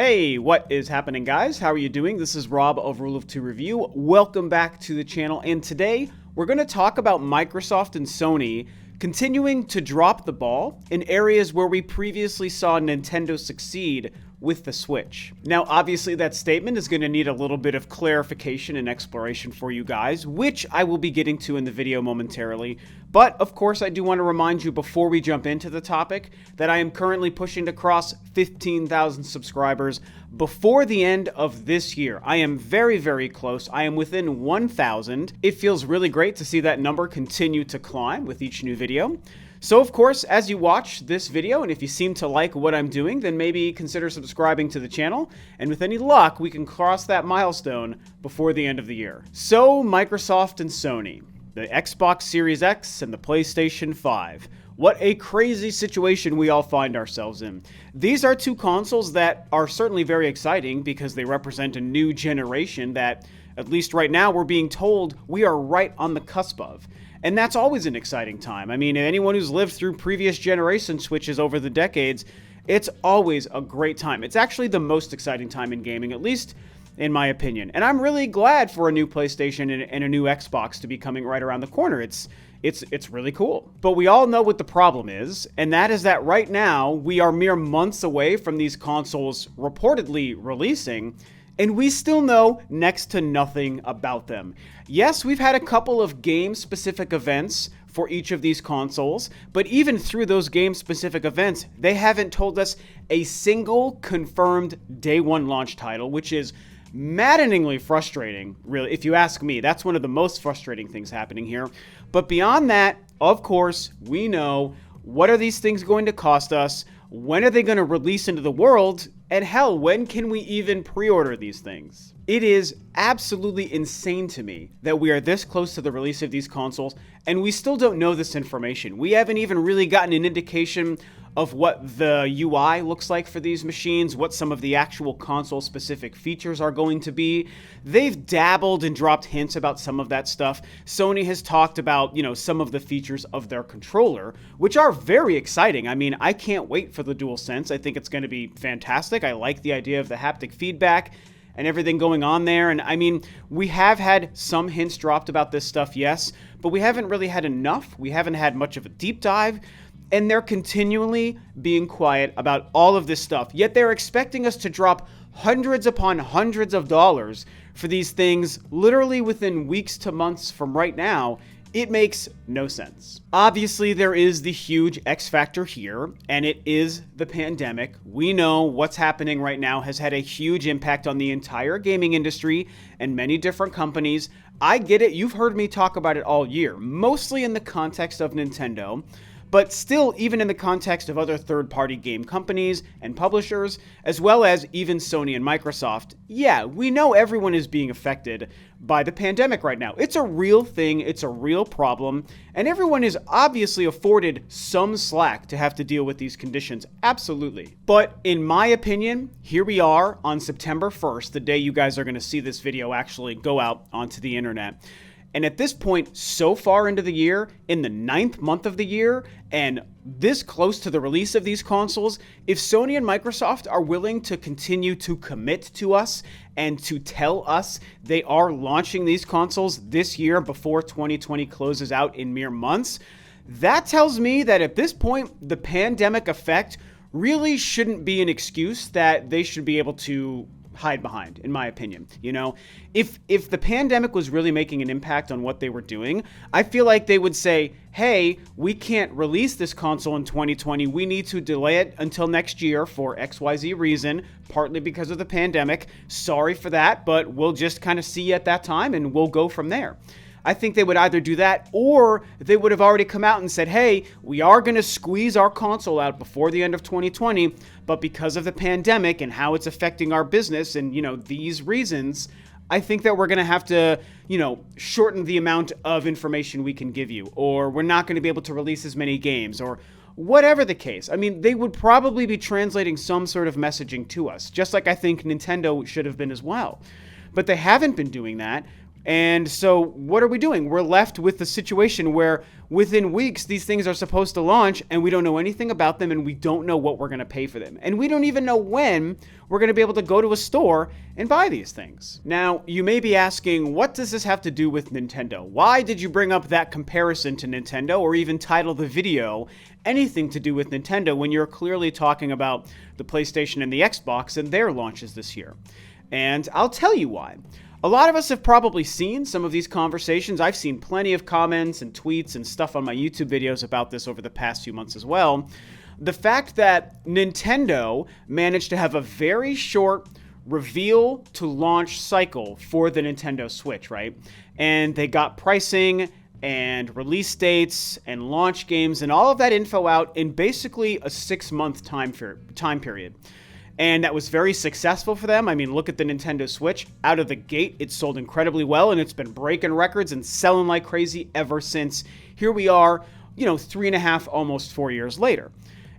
Hey, what is happening, guys? How are you doing? This is Rob of Rule of Two Review. Welcome back to the channel, and today we're going to talk about Microsoft and Sony continuing to drop the ball in areas where we previously saw Nintendo succeed with the Switch. Now, obviously, that statement is going to need a little bit of clarification and exploration for you guys, which I will be getting to in the video momentarily. But, of course, I do want to remind you before we jump into the topic that I am currently pushing to cross 15,000 subscribers before the end of this year. I am very, very close. I am within 1,000. It feels really great to see that number continue to climb with each new video. So, of course, as you watch this video, and if you seem to like what I'm doing, then maybe consider subscribing to the channel, and with any luck, we can cross that milestone before the end of the year. So, Microsoft and Sony, the Xbox Series X and the PlayStation 5. What a crazy situation we all find ourselves in. These are two consoles that are certainly very exciting because they represent a new generation that, at least right now, we're being told we are right on the cusp of. And that's always an exciting time. I mean, anyone who's lived through previous generation Switches over the decades, it's always a great time. It's actually the most exciting time in gaming, at least in my opinion. And I'm really glad for a new PlayStation and a new Xbox to be coming right around the corner. It's really cool. But we all know what the problem is, and that is that right now we are mere months away from these consoles reportedly releasing, and we still know next to nothing about them. Yes, we've had a couple of game-specific events for each of these consoles, but even through those game-specific events, they haven't told us a single confirmed day one launch title, which is maddeningly frustrating, really, if you ask me. That's one of the most frustrating things happening here. But beyond that, of course, we know what are these things going to cost us, when are they going to release into the world, and hell, when can we even pre-order these things? It is absolutely insane to me that we are this close to the release of these consoles, and we still don't know this information. We haven't even really gotten an indication of what the UI looks like for these machines, what some of the actual console-specific features are going to be. They've dabbled and dropped hints about some of that stuff. Sony has talked about, some of the features of their controller, which are very exciting. I mean, I can't wait for the DualSense. I think it's going to be fantastic. I like the idea of the haptic feedback and everything going on there. And I mean, we have had some hints dropped about this stuff, yes, but we haven't really had enough. We haven't had much of a deep dive. And they're continually being quiet about all of this stuff. Yet they're expecting us to drop hundreds upon hundreds of dollars for these things literally within weeks to months from right now. It makes no sense. Obviously, there is the huge X factor here, and it is the pandemic. We know what's happening right now has had a huge impact on the entire gaming industry and many different companies. I get it. You've heard me talk about it all year, mostly in the context of Nintendo. But still, even in the context of other third-party game companies and publishers, as well as even Sony and Microsoft, yeah, we know everyone is being affected by the pandemic right now. It's a real thing, it's a real problem, and everyone is obviously afforded some slack to have to deal with these conditions, absolutely. But in my opinion, here we are on September 1st, the day you guys are going to see this video actually go out onto the internet. And at this point, so far into the year, in the 9th month of the year, and this close to the release of these consoles, if Sony and Microsoft are willing to continue to commit to us and to tell us they are launching these consoles this year before 2020 closes out in mere months, that tells me that at this point, the pandemic effect really shouldn't be an excuse that they should be able to hide behind, in my opinion. If the pandemic was really making an impact on what they were doing, I feel like they would say, hey, we can't release this console in 2020. We need to delay it until next year for XYZ reason, partly because of the pandemic. Sorry for that, but we'll just kind of see you at that time and we'll go from there. I think they would either do that, or they would have already come out and said, hey, we are going to squeeze our console out before the end of 2020, but because of the pandemic and how it's affecting our business and, these reasons, I think that we're going to have to, shorten the amount of information we can give you, or we're not going to be able to release as many games, or whatever the case. I mean, they would probably be translating some sort of messaging to us, just like I think Nintendo should have been as well. But they haven't been doing that. And so what are we doing? We're left with the situation where within weeks, these things are supposed to launch and we don't know anything about them and we don't know what we're going to pay for them. And we don't even know when we're going to be able to go to a store and buy these things. Now, you may be asking, what does this have to do with Nintendo? Why did you bring up that comparison to Nintendo or even title the video anything to do with Nintendo when you're clearly talking about the PlayStation and the Xbox and their launches this year? And I'll tell you why. A lot of us have probably seen some of these conversations. I've seen plenty of comments and tweets and stuff on my YouTube videos about this over the past few months as well. The fact that Nintendo managed to have a very short reveal to launch cycle for the Nintendo Switch, right? And they got pricing and release dates and launch games and all of that info out in basically a 6-month time period. And that was very successful for them. I mean, look at the Nintendo Switch. Out of the gate, it sold incredibly well, and it's been breaking records and selling like crazy ever since. Here we are, 3.5, almost 4 years later.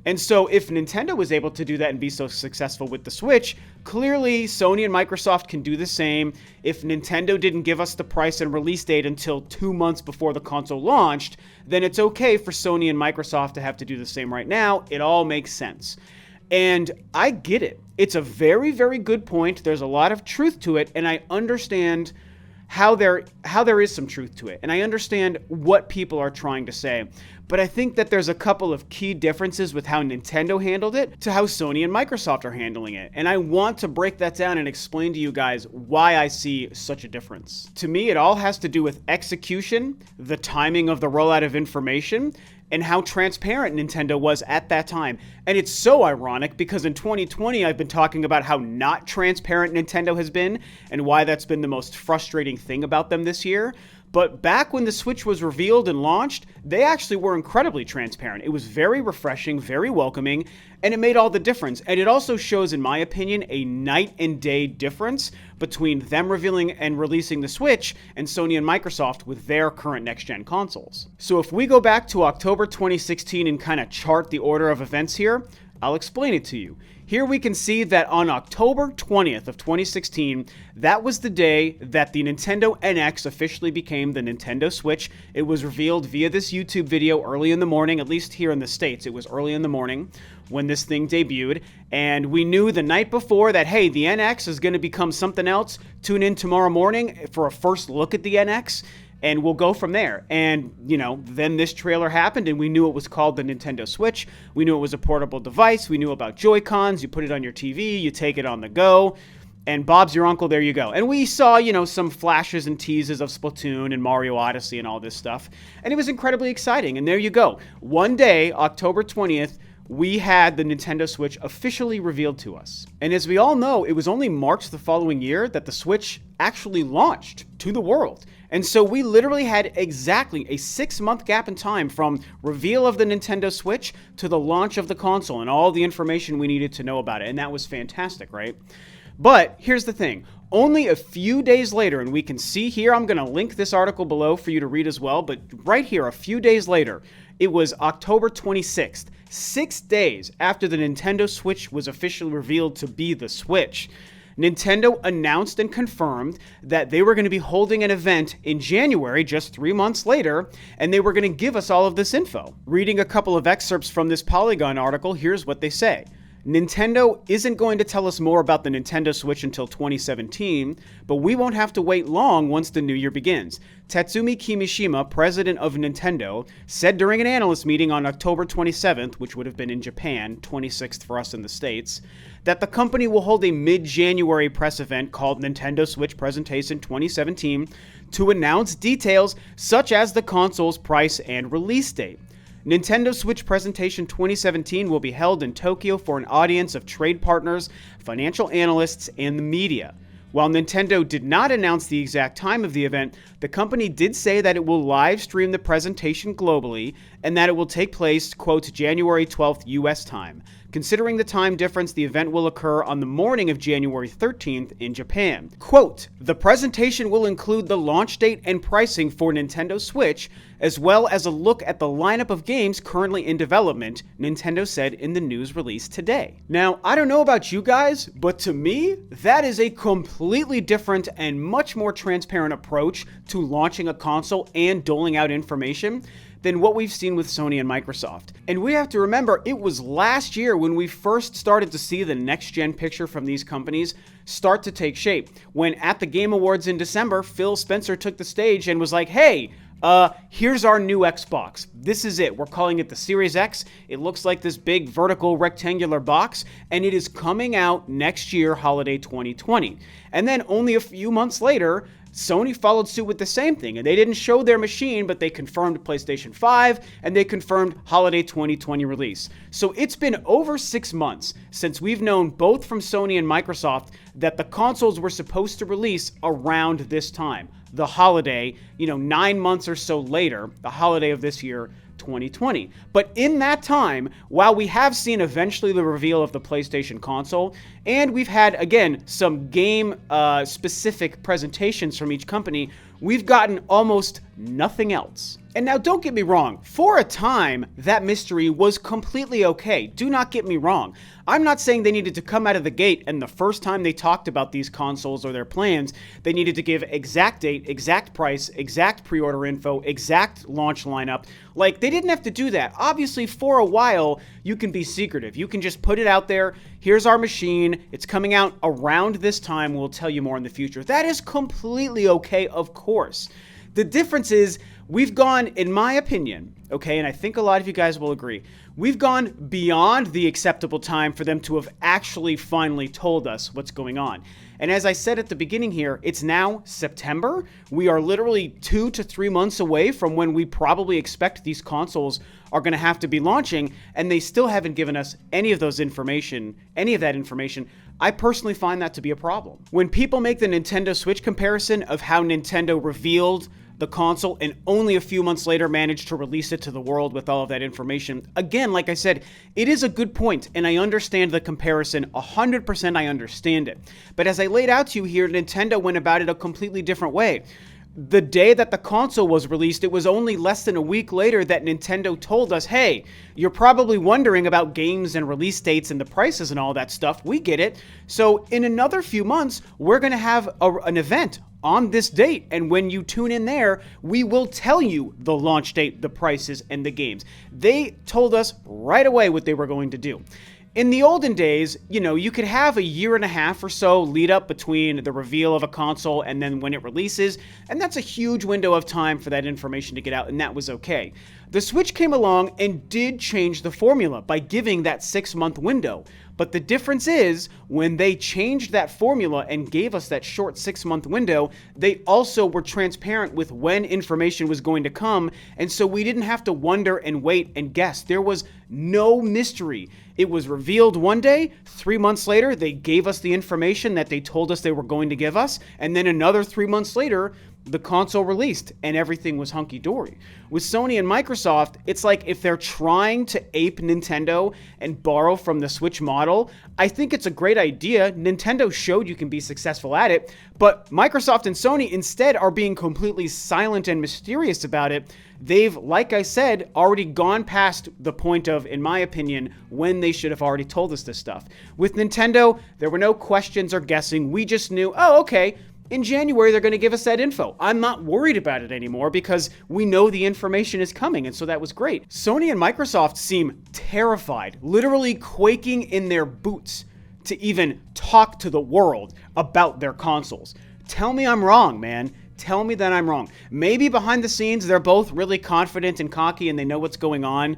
And so if Nintendo was able to do that and be so successful with the Switch, clearly Sony and Microsoft can do the same. If Nintendo didn't give us the price and release date until 2 months before the console launched, then it's okay for Sony and Microsoft to have to do the same right now. It all makes sense. And I get it. It's a very, very good point. There's a lot of truth to it, and I understand how there is some truth to it. And I understand what people are trying to say. But I think that there's a couple of key differences with how Nintendo handled it to how Sony and Microsoft are handling it. And I want to break that down and explain to you guys why I see such a difference. To me, it all has to do with execution, the timing of the rollout of information, and how transparent Nintendo was at that time. And it's so ironic because in 2020, I've been talking about how not transparent Nintendo has been and why that's been the most frustrating thing about them this year. But back when the Switch was revealed and launched, they actually were incredibly transparent. It was very refreshing, very welcoming, and it made all the difference. And it also shows, in my opinion, a night and day difference between them revealing and releasing the Switch and Sony and Microsoft with their current next-gen consoles. So if we go back to October 2016 and kind of chart the order of events here, I'll explain it to you. Here we can see that on October 20th of 2016, that was the day that the Nintendo NX officially became the Nintendo Switch. It was revealed via this YouTube video early in the morning, at least here in the States. It was early in the morning when this thing debuted, and we knew the night before that, hey, the NX is going to become something else. Tune in tomorrow morning for a first look at the NX. And we'll go from there. And, then this trailer happened and we knew it was called the Nintendo Switch. We knew it was a portable device. We knew about Joy-Cons. You put it on your TV, you take it on the go, and Bob's your uncle, there you go. And we saw, some flashes and teases of Splatoon and Mario Odyssey and all this stuff. And it was incredibly exciting. And there you go. One day, October 20th, we had the Nintendo Switch officially revealed to us. And as we all know, it was only March the following year that the Switch actually launched to the world. And so we literally had exactly a 6-month gap in time from reveal of the Nintendo Switch to the launch of the console and all the information we needed to know about it. And that was fantastic, right? But here's the thing. Only a few days later, and we can see here, I'm going to link this article below for you to read as well, but right here, a few days later, it was October 26th, 6 days after the Nintendo Switch was officially revealed to be the Switch. Nintendo announced and confirmed that they were going to be holding an event in January, just 3 months later, and they were going to give us all of this info. Reading a couple of excerpts from this Polygon article, here's what they say. Nintendo isn't going to tell us more about the Nintendo Switch until 2017, but we won't have to wait long once the new year begins. Tatsumi Kimishima, president of Nintendo, said during an analyst meeting on October 27th, which would have been in Japan, 26th for us in the States, that the company will hold a mid-January press event called Nintendo Switch Presentation 2017 to announce details such as the console's price and release date. Nintendo Switch Presentation 2017 will be held in Tokyo for an audience of trade partners, financial analysts, and the media. While Nintendo did not announce the exact time of the event, the company did say that it will live stream the presentation globally and that it will take place, quote, January 12th U.S. time. Considering the time difference, the event will occur on the morning of January 13th in Japan. Quote, the presentation will include the launch date and pricing for Nintendo Switch, as well as a look at the lineup of games currently in development, Nintendo said in the news release today. Now, I don't know about you guys, but to me, that is a completely different and much more transparent approach to launching a console and doling out information than what we've seen with Sony and Microsoft. And we have to remember, it was last year when we first started to see the next-gen picture from these companies start to take shape. When at the Game Awards in December, Phil Spencer took the stage and was like, hey, here's our new Xbox. This is it. We're calling it the Series X. It looks like this big vertical rectangular box, and it is coming out next year, holiday 2020. And then only a few months later, Sony followed suit with the same thing, and they didn't show their machine, but they confirmed PlayStation 5, and they confirmed holiday 2020 release. So it's been over 6 months since we've known both from Sony and Microsoft that the consoles were supposed to release around this time, the holiday, 9 months or so later, the holiday of this year, 2020. But in that time, while we have seen eventually the reveal of the PlayStation console, and we've had, again, some game-specific presentations from each company, we've gotten almost nothing else. And now, don't get me wrong, for a time, that mystery was completely okay. Do not get me wrong. I'm not saying they needed to come out of the gate and the first time they talked about these consoles or their plans, they needed to give exact date, exact price, exact pre-order info, exact launch lineup. Like, they didn't have to do that. Obviously, for a while, you can be secretive. You can just put it out there. Here's our machine. It's coming out around this time. We'll tell you more in the future. That is completely okay, of course. The difference is, we've gone, in my opinion, okay, and I think a lot of you guys will agree, we've gone beyond the acceptable time for them to have actually finally told us what's going on. And as I said at the beginning here, it's now September. We are literally 2 to 3 months away from when we probably expect these consoles are going to have to be launching, and they still haven't given us any of that information. I personally find that to be a problem. When people make the Nintendo Switch comparison of how Nintendo revealed the console and only a few months later managed to release it to the world with all of that information, again, like I said, it is a good point, and I understand the comparison 100%. I understand it. But as I laid out to you here, Nintendo went about it a completely different way. The day that the console was released, it was only less than a week later that Nintendo told us, hey, you're probably wondering about games and release dates and the prices and all that stuff. We get it. So in another few months, we're going to have an event on this date, and when you tune in there, we will tell you the launch date, the prices, and the games. They told us right away what they were going to do. In the olden days, you could have a year and a half or so lead up between the reveal of a console and then when it releases, and that's a huge window of time for that information to get out, and that was okay. The Switch came along and did change the formula by giving that 6-month window. But the difference is, when they changed that formula and gave us that short 6-month window, they also were transparent with when information was going to come, and so we didn't have to wonder and wait and guess. There was no mystery. It was revealed one day, 3 months later, they gave us the information that they told us they were going to give us, and then another 3 months later, the console released and everything was hunky-dory. With Sony and Microsoft, it's like if they're trying to ape Nintendo and borrow from the Switch model, I think it's a great idea. Nintendo showed you can be successful at it, but Microsoft and Sony instead are being completely silent and mysterious about it. They've, like I said, already gone past the point of, in my opinion, when they should have already told us this stuff. With Nintendo, there were no questions or guessing. We just knew, oh, okay, in January, they're going to give us that info. I'm not worried about it anymore because we know the information is coming, and so that was great. Sony and Microsoft seem terrified, literally quaking in their boots to even talk to the world about their consoles. Tell me I'm wrong, man. Tell me that I'm wrong. Maybe behind the scenes, they're both really confident and cocky and they know what's going on,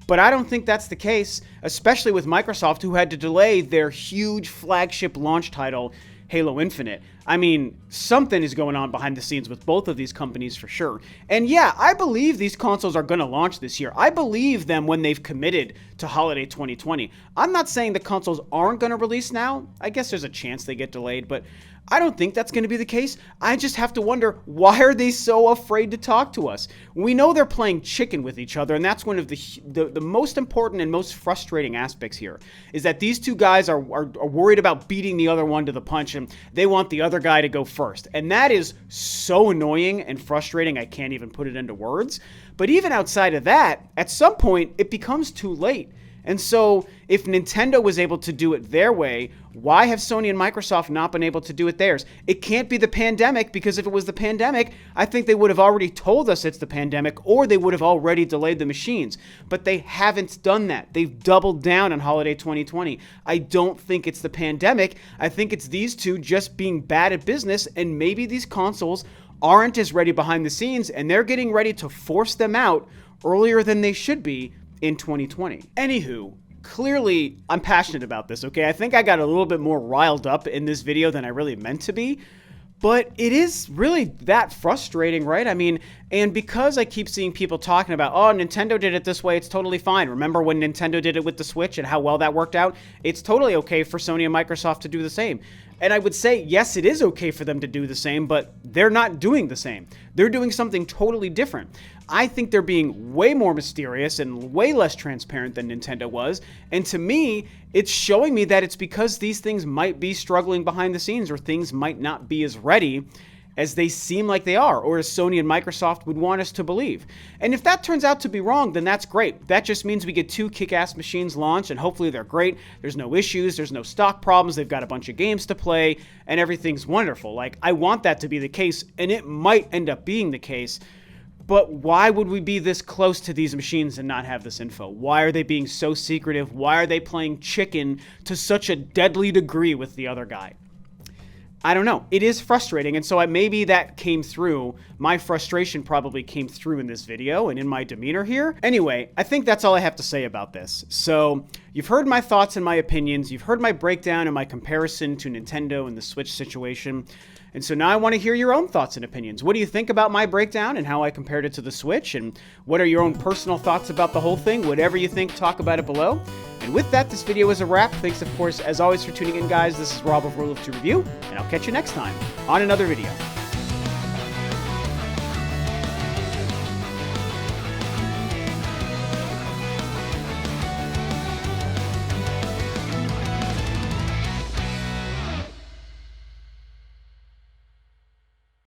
but I don't think that's the case, especially with Microsoft, who had to delay their huge flagship launch title Halo Infinite. I mean, something is going on behind the scenes with both of these companies for sure. And yeah, I believe these consoles are going to launch this year. I believe them when they've committed to holiday 2020. I'm not saying the consoles aren't going to release now. I guess there's a chance they get delayed, but I don't think that's going to be the case. I just have to wonder, why are they so afraid to talk to us? We know they're playing chicken with each other, and that's one of the most important and most frustrating aspects here, is that these two guys are worried about beating the other one to the punch, and they want the other guy to go first. And that is so annoying and frustrating, I can't even put it into words. But even outside of that, at some point, it becomes too late. And so, if Nintendo was able to do it their way, why have Sony and Microsoft not been able to do it theirs? It can't be the pandemic, because if it was the pandemic, I think they would have already told us it's the pandemic, or they would have already delayed the machines. But they haven't done that. They've doubled down on holiday 2020. I don't think it's the pandemic. I think it's these two just being bad at business, and maybe these consoles aren't as ready behind the scenes, and they're getting ready to force them out earlier than they should be in 2020. Anywho, clearly I'm passionate about this, okay? I think I got a little bit more riled up in this video than I really meant to be, but it is really that frustrating, right? I mean, and because I keep seeing people talking about, oh, Nintendo did it this way, it's totally fine. Remember when Nintendo did it with the Switch and how well that worked out? It's totally okay for Sony and Microsoft to do the same. And I would say, yes, it is okay for them to do the same, but they're not doing the same. They're doing something totally different. I think they're being way more mysterious and way less transparent than Nintendo was. And to me, it's showing me that it's because these things might be struggling behind the scenes, or things might not be as ready as they seem like they are, or as Sony and Microsoft would want us to believe. And if that turns out to be wrong, then that's great. That just means we get two kick-ass machines launched, and hopefully they're great. There's no issues, there's no stock problems, they've got a bunch of games to play, and everything's wonderful. Like, I want that to be the case, and it might end up being the case. But why would we be this close to these machines and not have this info? Why are they being so secretive? Why are they playing chicken to such a deadly degree with the other guy? I don't know. It is frustrating, and so maybe that came through. My frustration probably came through in this video and in my demeanor here. Anyway, I think that's all I have to say about this. So, you've heard my thoughts and my opinions. You've heard my breakdown and my comparison to Nintendo and the Switch situation. And so now I want to hear your own thoughts and opinions. What do you think about my breakdown and how I compared it to the Switch? And what are your own personal thoughts about the whole thing? Whatever you think, talk about it below. And with that, this video is a wrap. Thanks, of course, as always, for tuning in, guys. This is Rob of Rule of Two Review, and I'll catch you next time on another video.